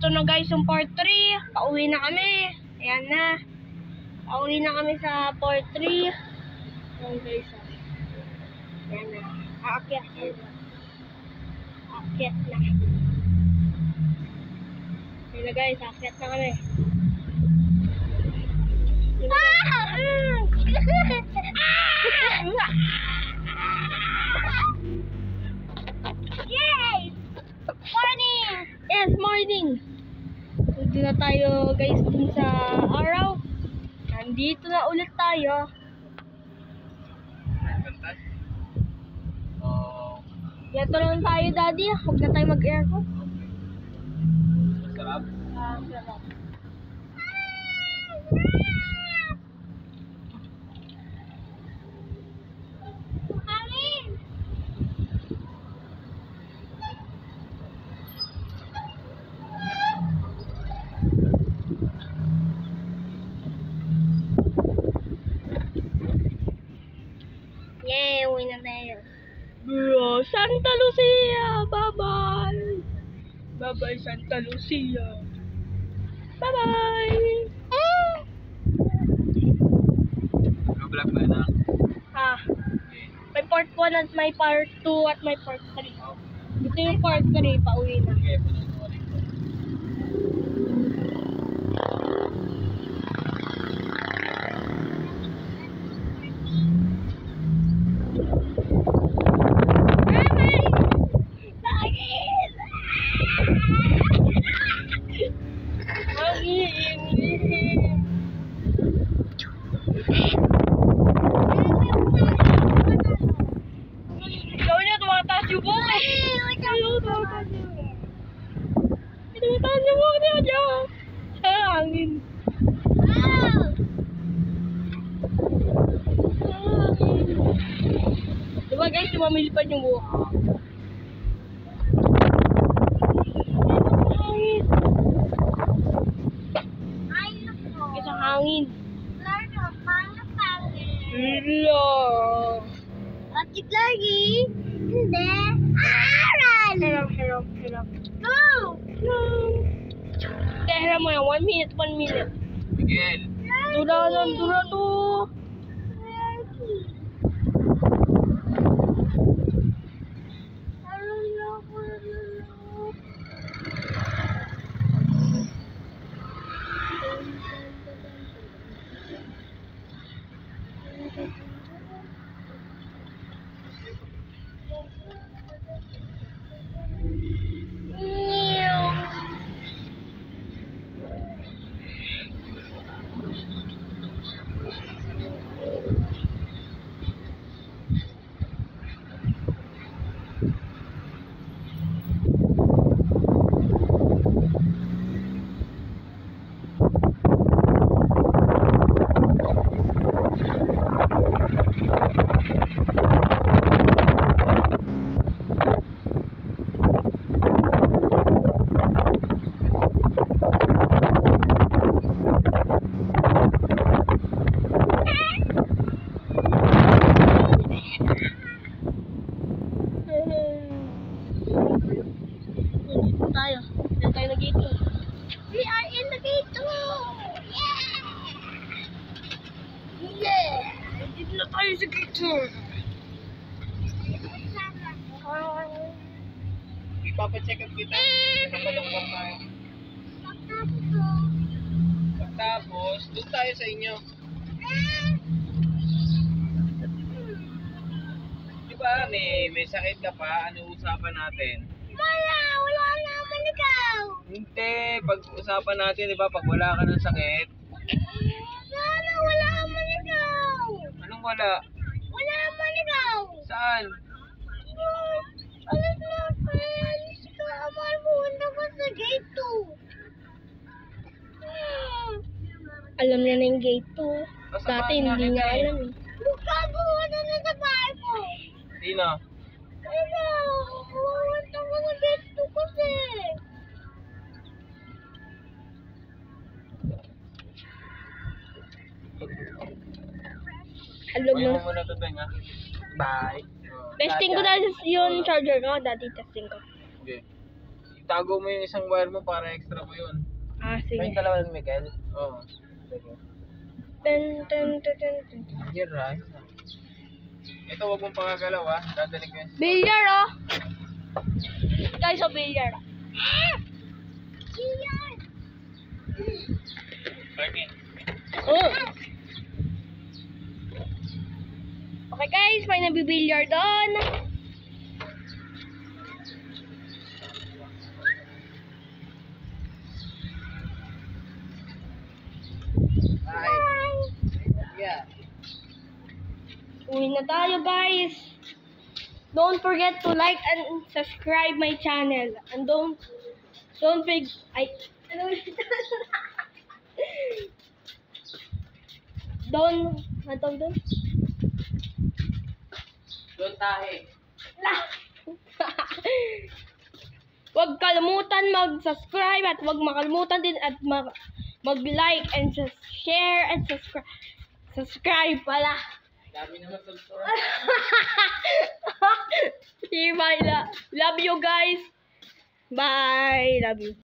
Ito na guys yung part 3. Pauwi na kami. Ayan na. Pauwi na kami sa part 3. Ayan guys. Ayan na. Aakyat na. Aakyat na. Ayan na guys. Aakyat na kami. Yay! Morning! Yes, morning! Dito na tayo guys dun sa araw. Nandito na ulit tayo. Yato lang tayo daddy. Huwag na tayo mag-aircon. Masarap? Masarap. Yay, uwi na tayo. Bro, Santa Lucia! Bye-bye! Bye-bye, Santa Lucia! Bye-bye! Vlog mo na? Ah, may part 1 at may part 2 at may part 3. Ito yung part 3, pauwi na. Okay, panoorin ko. Gawin niya, tumataas yung buhok eh. Tumataas yung buhok niya dyan. Sa hangin. Diba guys, tumamilipad yung buhok. Hangin. Isang hangin. Hello. Atik lagi. Hindi. Aral. Hiram. No. Hiram mo yan. 1 minute. Miguel! Dura to. Dito tayo na gate 2. We are in the gate 2. Yeah. Dito na tayo sa gate 2. Ipapacheck up kita. Kapalungkot tayo. Pagtapos, doon tayo sa inyo. Diba, may sakit ka pa? Ano usapan natin? Wala naman ikaw. Hindi, pag-usapan natin, di ba, pag wala ka ng sakit. Sana wala naman ikaw. Anong wala? Wala naman ikaw. Saan? Alas na friends ka. Amal pumunta ka sa gate 2. Alam niya na yung gate 2. Nasa Dati bahay hindi namin niya eh. alam eh. Buka pumunta na sa bahay ko. Sino? Ikaw, pumunta ka sa gate 2 kasi. Alam Uwi mo. mo muna to, Beng, ha? Bye. Testing ko na yung charger ko. Dati testing ko. Okay. itago mo yung isang wire mo para extra mo yun. Ah, sige. May dalawa ng Miguel. Oo. Ten, ten, ten, ten, ten. Here, right? Ito, wag mong pakagalaw ha. Dadalig ko yun. Billiard, oh. Guys, oh, billiard. Parking. Oh. Okay guys, may nabibilyar doon. Bye. Yeah. Uwi na tayo guys. Don't forget to like and subscribe my channel. And don't forget, ano doon? Doon tayo. Huwag kalimutan mag-subscribe at huwag makalimutan din at mag-like and share and subscribe. Subscribe pala. Dami naman subscribe. Bye. Love you guys. Bye. Love you.